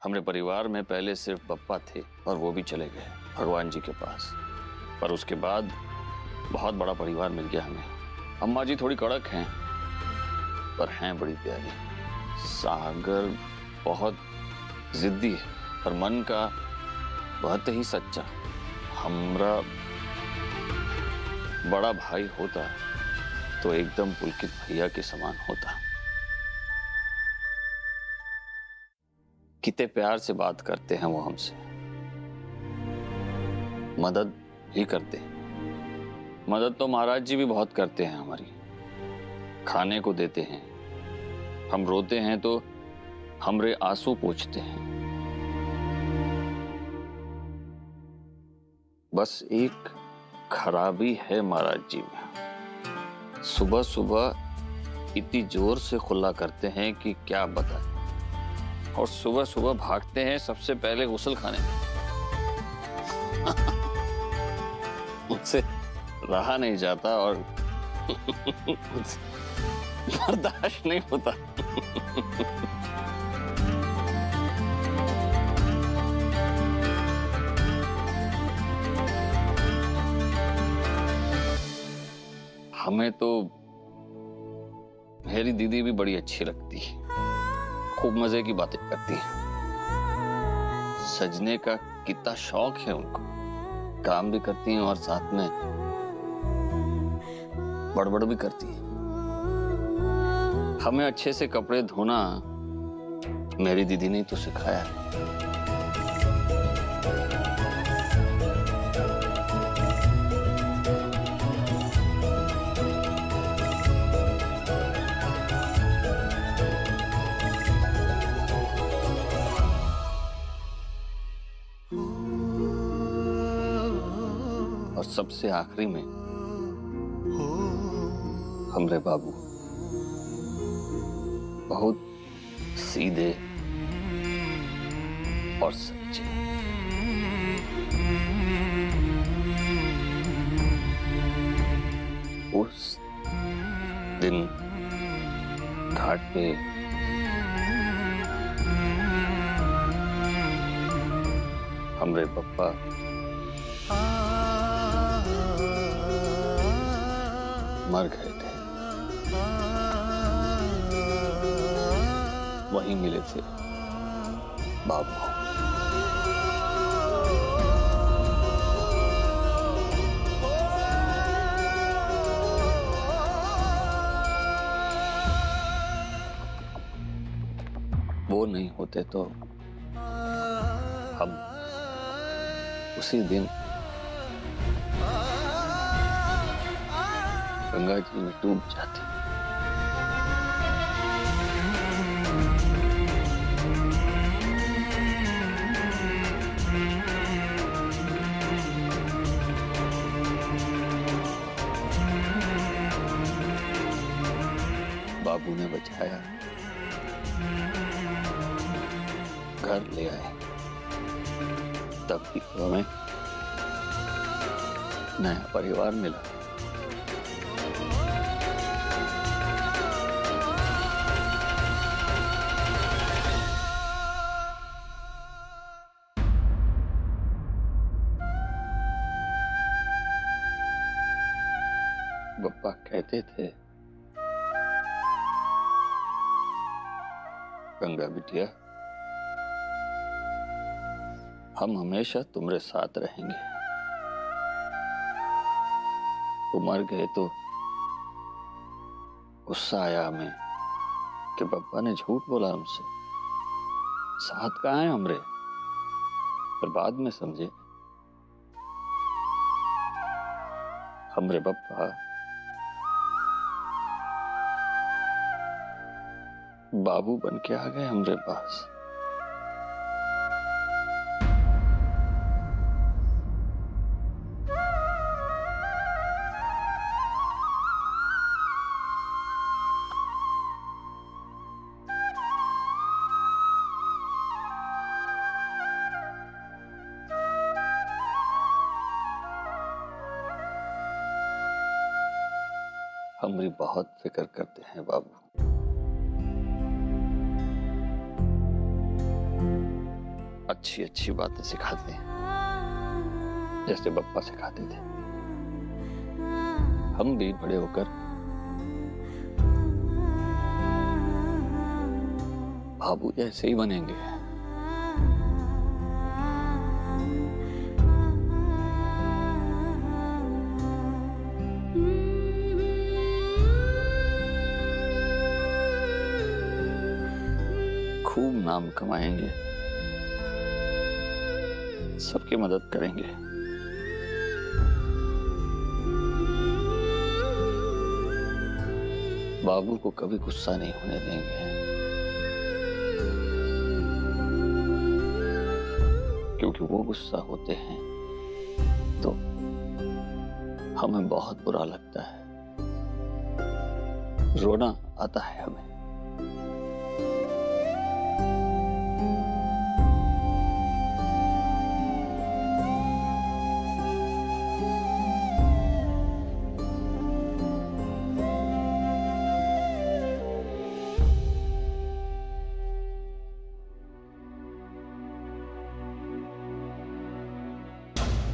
हमारे परिवार में पहले सिर्फ पप्पा थे और वो भी चले गए भगवान जी के पास। पर उसके बाद बहुत बड़ा परिवार मिल गया हमें। अम्मा जी थोड़ी कड़क हैं पर हैं बड़ी प्यारी। सागर बहुत जिद्दी है पर मन का बहुत ही सच्चा। हमरा बड़ा भाई होता तो एकदम पुलकित भैया के समान होता। कितने प्यार से बात करते हैं वो हमसे, मदद भी करते हैं। मदद तो महाराज जी भी बहुत करते हैं हमारी, खाने को देते हैं। हम रोते हैं तो हमरे आंसू पोंछते हैं। बस एक खराबी है महाराज जी में, सुबह सुबह इतनी जोर से खुला करते हैं कि क्या बताएं। और सुबह सुबह भागते हैं सबसे पहले गुस्ल खाने में। मुझसे रहा नहीं जाता और बर्दाश्त नहीं होता। हमें तो मेरी दीदी भी बड़ी अच्छी लगती है, खूब मजे की बातें करती है। सजने का कितना शौक है उनको, काम भी करती हैं और साथ में बड़बड़ भी करती है। हमें अच्छे से कपड़े धोना मेरी दीदी ने तो सिखाया है। और सबसे आखिरी में हमरे बाबू बहुत सीधे और सच्चे। उस दिन घाट पे हमरे पप्पा मर गए थे, वहीं मिले थे बाबू। वो नहीं होते तो हम उसी दिन गंगा जी में डूब जाते। बाबू ने बचाया, घर ले आए, तब भी हमें नया परिवार मिला। पप्पा कहते थे, गंगा बिटिया हम हमेशा तुम्हारे साथ रहेंगे। वो मर गए तो गुस्सा आया हमें कि पप्पा ने झूठ बोला हमसे, साथ कहाँ है हमरे। पर बाद में समझे हमरे पप्पा बाबू बन के आ गए हमरे पास। हमरी बहुत फिक्र करते हैं बाबू। अच्छी अच्छी बातें सिखाते हैं, जैसे बप्पा सिखाते थे। हम भी बड़े होकर बाबू ऐसे ही बनेंगे। खूब नाम कमाएंगे, सबकी मदद करेंगे। बाबू को कभी गुस्सा नहीं होने देंगे, क्योंकि वो गुस्सा होते हैं तो हमें बहुत बुरा लगता है, रोना आता है हमें।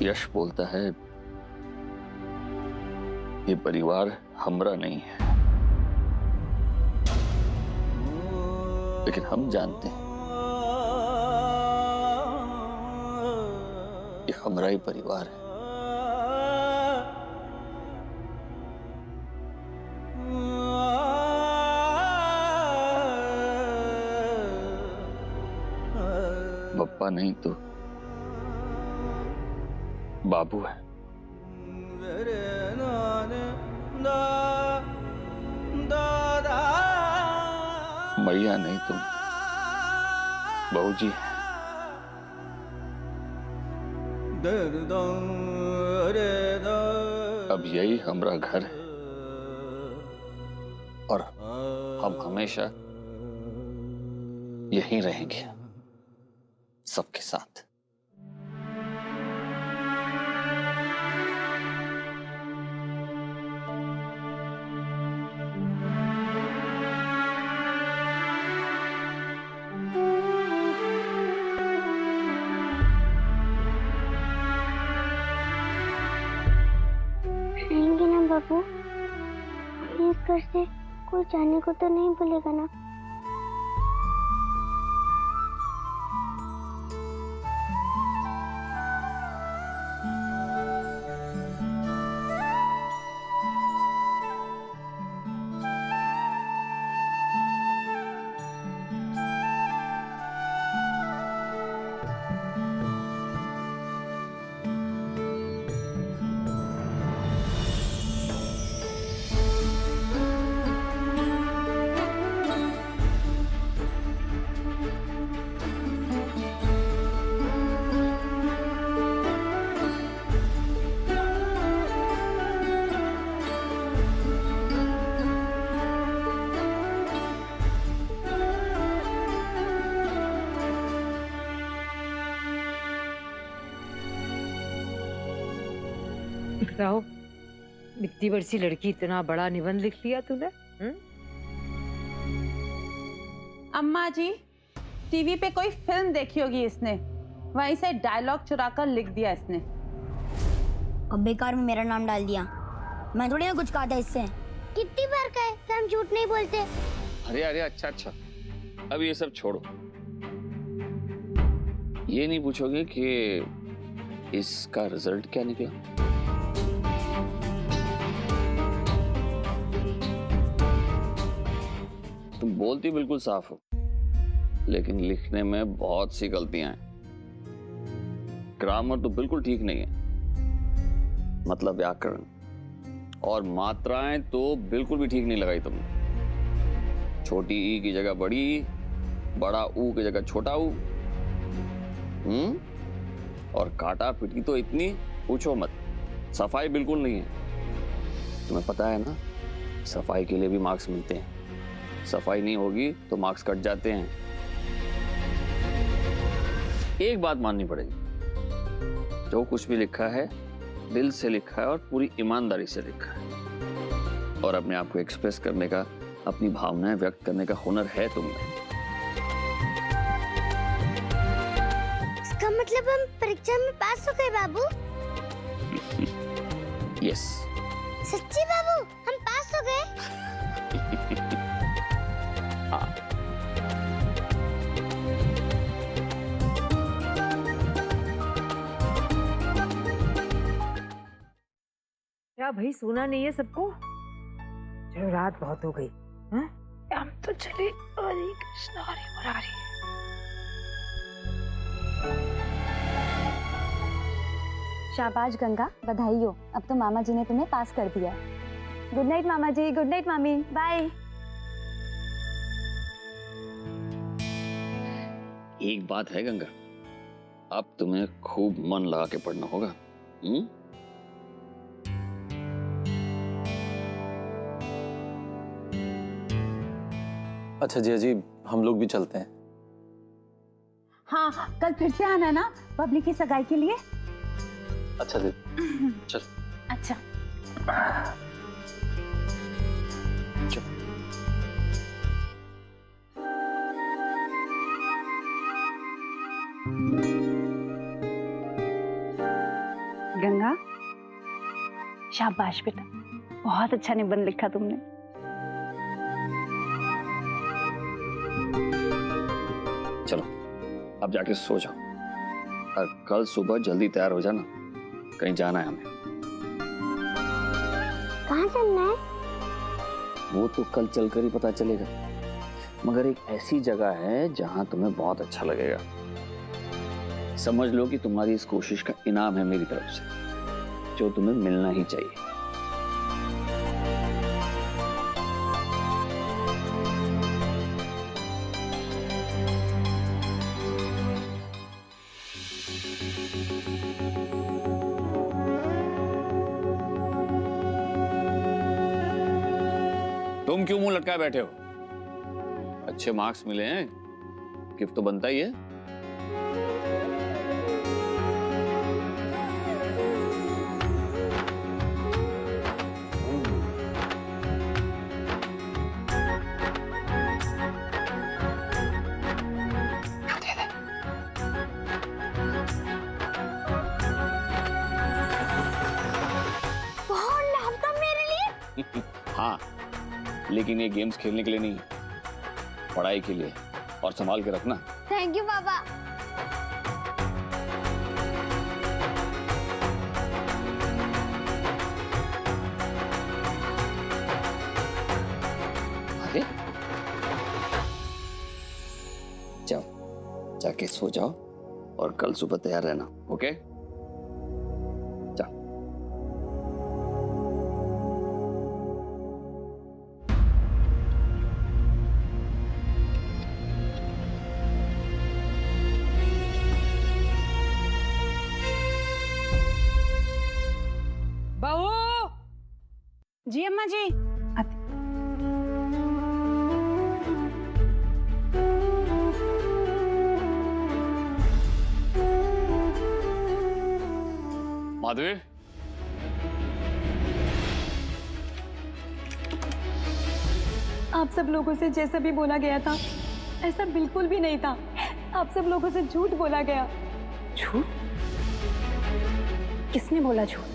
यश बोलता है ये परिवार हमरा नहीं है, लेकिन हम जानते हैं ये हमरा ही परिवार है। बप्पा नहीं तो बाबू है। मैया नहीं तुम बहू जी है। अब यही हमारा घर है और हम हमेशा यहीं रहेंगे सबके साथ। बाबू इस घर से कोई जाने को तो नहीं बोलेगा ना? राव, इतनी बड़ी सी लड़की इतना बड़ा निबंध लिख लिया तूने? अम्मा जी, टीवी पे कोई फिल्म देखी होगी इसने, वहीं से डायलॉग चुरा कर लिख दिया इसने। और बेकार में मेरा नाम डाल दिया। मैं थोड़ी ना कुछ कहा था इससे। कितनी बार कहे कि हम झूठ नहीं बोलते। अरे अरे अच्छा अच्छा, अब ये सब छोड़ो। ये नहीं पूछोगे कि इसका रिजल्ट क्या निकला? तुम बोलती बिल्कुल साफ हो, लेकिन लिखने में बहुत सी गलतियां हैं। ग्रामर तो बिल्कुल ठीक नहीं है, मतलब व्याकरण, और मात्राएं तो बिल्कुल भी ठीक नहीं लगाई तुमने। छोटी ई की जगह बड़ी ई, बड़ा ऊ की जगह छोटा ऊ। और काटा पिटी तो इतनी पूछो मत। सफाई बिल्कुल नहीं है। तुम्हें पता है ना, सफाई के लिए भी मार्क्स मिलते हैं। सफाई नहीं होगी तो मार्क्स कट जाते हैं। एक बात माननी पड़ेगी, जो कुछ भी लिखा है दिल से लिखा है और पूरी ईमानदारी से लिखा है, और अपने आप को एक्सप्रेस करने का, अपनी भावनाएं व्यक्त करने का हुनर है तुम में। मतलब हम परीक्षा में पास हो गए बाबू? यस। सच्ची बाबू, हम पास हो गए? हाँ। क्या भाई सोना नहीं है सबको? चलो रात बहुत हो गई। हाँ? हम तो चले। हरे कृष्णा हरे मुरारी। शाबाश गंगा, बधाई हो। अब तो मामा जी ने तुम्हें पास कर दिया। गुड नाइट मामा जी, गुड नाइट मामी, बाय। एक बात है गंगा, अब तुम्हें खूब मन लगा के पढ़ना होगा। अच्छा जी अजी, हम लोग भी चलते हैं। हाँ, कल फिर से आना ना बबली की सगाई के लिए। अच्छा जी, चल। अच्छा। गंगा, शाबाश बेटा, बहुत अच्छा निबंध लिखा तुमने। चलो अब जाके सो जाओ और कल सुबह जल्दी तैयार हो जाना, कहीं जाना है हमें। कहाँ चलना है? वो तो कल चलकर ही पता चलेगा, मगर एक ऐसी जगह है जहां तुम्हें बहुत अच्छा लगेगा। समझ लो कि तुम्हारी इस कोशिश का इनाम है मेरी तरफ से, जो तुम्हें मिलना ही चाहिए। तुम क्यों मुंह लटकाए बैठे हो? अच्छे मार्क्स मिले हैं, गिफ्ट तो बनता ही है। बहुत लाभ मेरे लिए। हाँ, लेकिन ये गेम्स खेलने के लिए नहीं, पढ़ाई के लिए, और संभाल के रखना। थैंक यू पापा। अरे जाओ, जाके सो जाओ और कल सुबह तैयार रहना, ओके? बहू, जी अम्मा जी। माधवी, आप सब लोगों से जैसा भी बोला गया था, ऐसा बिल्कुल भी नहीं था। आप सब लोगों से झूठ बोला गया। झूठ? किसने बोला झूठ?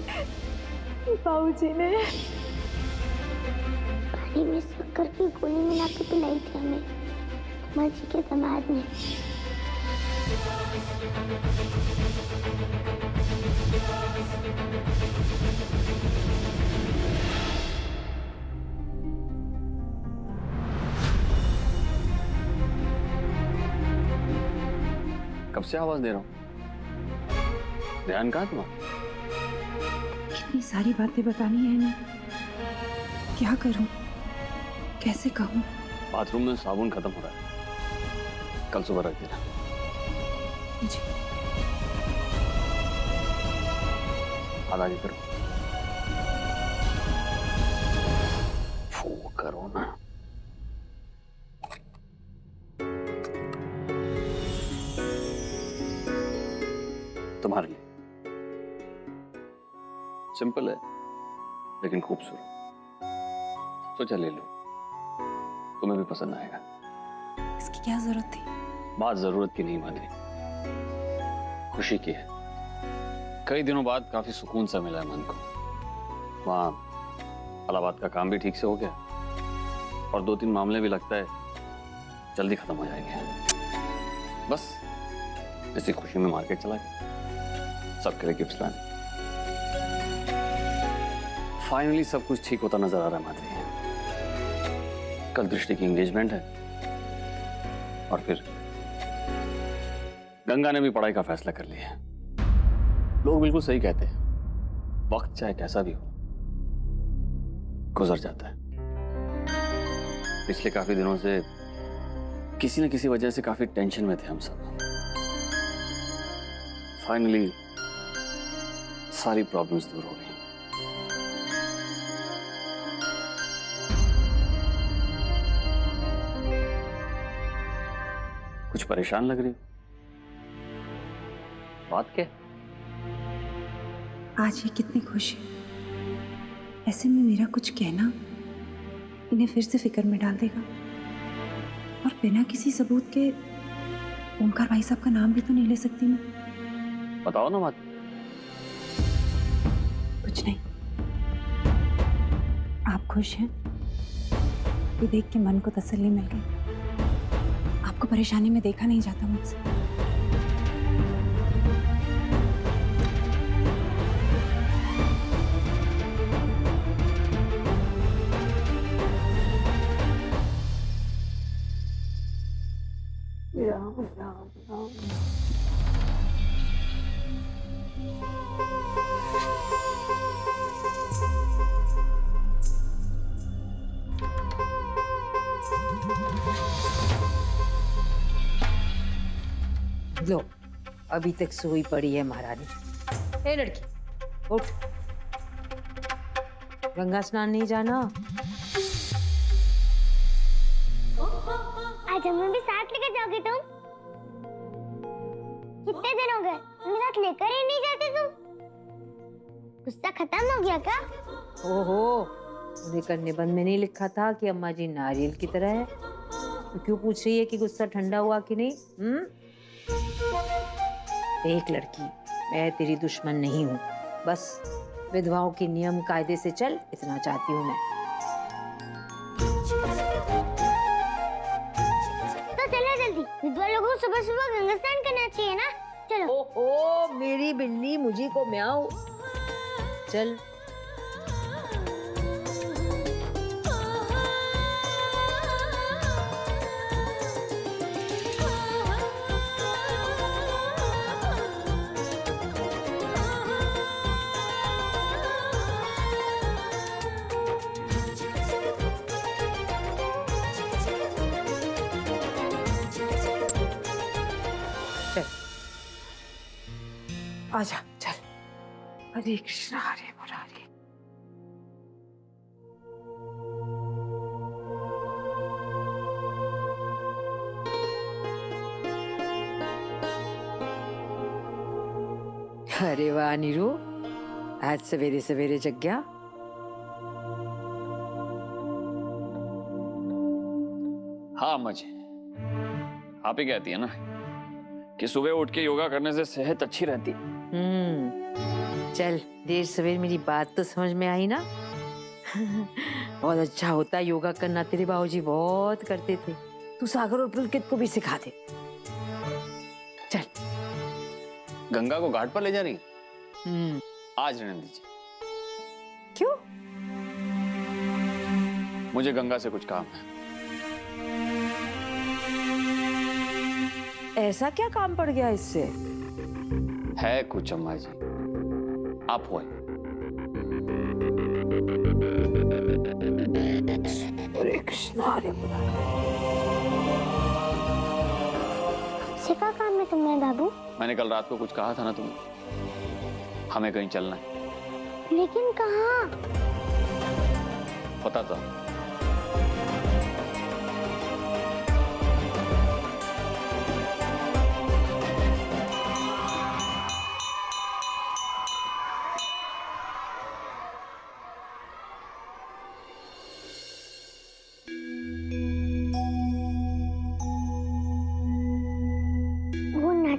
बाबूजी ने। पानी में शक्कर की गोली मिला के पिलाई थी हमें अम्मा जी के दामाद ने। कब से आवाज दे रहा हूं? ध्यान कहाँ तुम्हारा? इतनी सारी बातें बतानी है इन्हें, क्या करूं, कैसे कहूं? बाथरूम में साबुन खत्म हो रहा है, कल सुबह रख देना। जी। हाथ आगे करो, फू करो ना। तुम्हारे लिए सिंपल है लेकिन खूबसूरत, सोचा ले लो, तुम्हें भी पसंद आएगा। इसकी क्या जरूरत थी? बात जरूरत की नहीं माधवी, खुशी की है। कई दिनों बाद काफी सुकून सा मिला है मन को। वहाँ इलाहाबाद का काम भी ठीक से हो गया और 2-3 मामले भी लगता है जल्दी खत्म हो जाएंगे। बस इसी खुशी में मार्केट चला गया सबके लिए गिफ्ट लाने। फाइनली सब कुछ ठीक होता नजर आ रहा है माधवी। कल दृष्टि की एंगेजमेंट है और फिर गंगा ने भी पढ़ाई का फैसला कर लिया है। लोग बिल्कुल सही कहते हैं, वक्त चाहे कैसा भी हो गुजर जाता है। पिछले काफी दिनों से किसी न किसी वजह से काफी टेंशन में थे हम सब। फाइनली सारी प्रॉब्लम्स दूर हो गई। कुछ परेशान लग रही हो, बात क्या? आज ये कितनी खुश है, ऐसे में मेरा कुछ कहना इन्हें फिर से फिक्र में डाल देगा। और बिना किसी सबूत के ओमकार भाई साहब का नाम भी तो नहीं ले सकती मैं। बताओ ना बात। कुछ नहीं, आप खुश हैं ये देख के मन को तसल्ली मिल गई। आपको परेशानी में देखा नहीं जाता मुझसे। लो, अभी तक सोई पड़ी है महारानी। ए लड़की, उठ। गंगा स्नान नहीं जाना? आज हमें भी साथ लेकर जाओगे तुम? कितने दिन हो गए हमें साथ लेकर ही नहीं जाते तुम। गुस्सा खत्म हो गया क्या? ओहो, लेकर निबंध में नहीं लिखा था कि अम्मा जी नारियल की तरह है? तो क्यों पूछ रही है कि गुस्सा ठंडा हुआ कि नहीं? देख लड़की, मैं तेरी दुश्मन नहीं हूँ, बस विधवाओं के नियम कायदे से चल, इतना चाहती हूँ मैं। तो चलो जल्दी, विधवा लोगों को सुबह सुबह गंगा स्नान करना चाहिए ना। चलो। ओहो, मेरी बिल्ली मुझी को म्याऊं। चल। आजा, चल। हरे कृष्णा हरे मुरारी। अरे वाह नीरू, आज सवेरे सवेरे जग गया। हाँ अम्मा जी, आप ही कहती है ना कि सुबह उठ के योगा करने से सेहत अच्छी रहती है। चल, देर सवेर मेरी बात तो समझ में आई ना? बहुत अच्छा होता है योगा करना, तेरे बाबूजी बहुत करते थे। तू सागर और पुलकित को भी सिखा दे। चल। गंगा को घाट पर ले जा रही? आज रहने दीजिए। क्यों? मुझे गंगा से कुछ काम है। ऐसा क्या काम पड़ गया इससे? है कुछ अम्मा जी, आप हो। हरे कृष्णा हरे मुरारी। सिखा काम है तुमने बाबू? मैंने कल रात को कुछ कहा था ना तुम्हें, हमें कहीं चलना है। लेकिन कहाँ? पता था।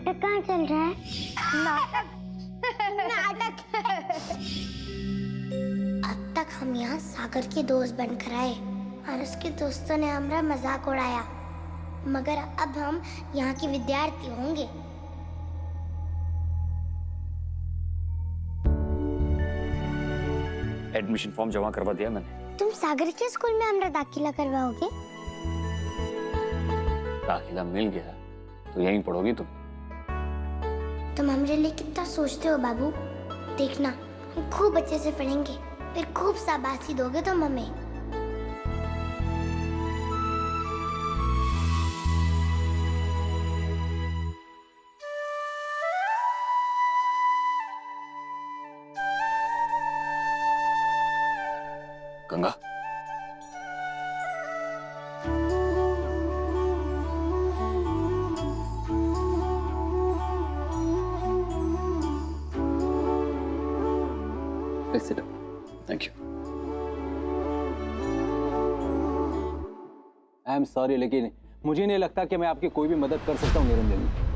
नाटक कहाँ चल रहा है? नाटक नाटक अब तक हम यहाँ सागर के दोस्त बनकर आए और उसके दोस्तों ने हमारा मजाक उड़ाया, मगर अब हम यहाँ के विद्यार्थी होंगे। एडमिशन फॉर्म जमा करवा दिया मैंने। तुम सागर के स्कूल में हमारा दाखिला करवाओगे? दाखिला मिल गया तो यहीं पढ़ोगी तुम। तुम हमारे लिए कितना सोचते हो बाबू। देखना हम खूब अच्छे से पढ़ेंगे, फिर खूब शाबाशी दोगे तुम हमें। Ganga, thank you. I am sorry, लेकिन मुझे नहीं लगता कि मैं आपकी कोई भी मदद कर सकता हूँ निरंजन।